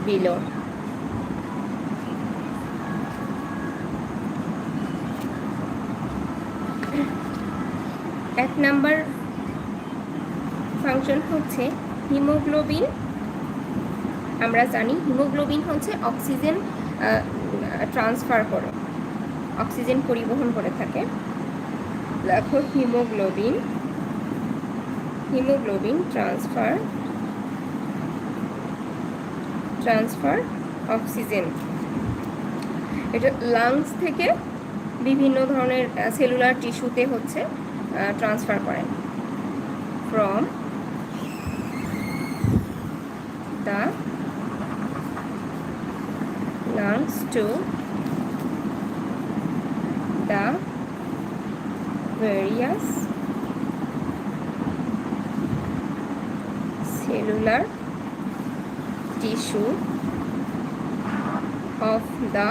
below. এক number function হচ্ছে haemoglobin. আমরা জানি হিমোগ্লোবিন হচ্ছে অক্সিজেন ট্রান্সফার করে, অক্সিজেন পরিবহন করে থাকে। দেখো হিমোগ্লোবিন, হিমোগ্লোবিন ট্রান্সফার অক্সিজেন। এটা লাংস থেকে বিভিন্ন ধরনের সেলুলার টিস্যুতে হচ্ছে ট্রান্সফার করে। From the lungs to the various cellular tissue of the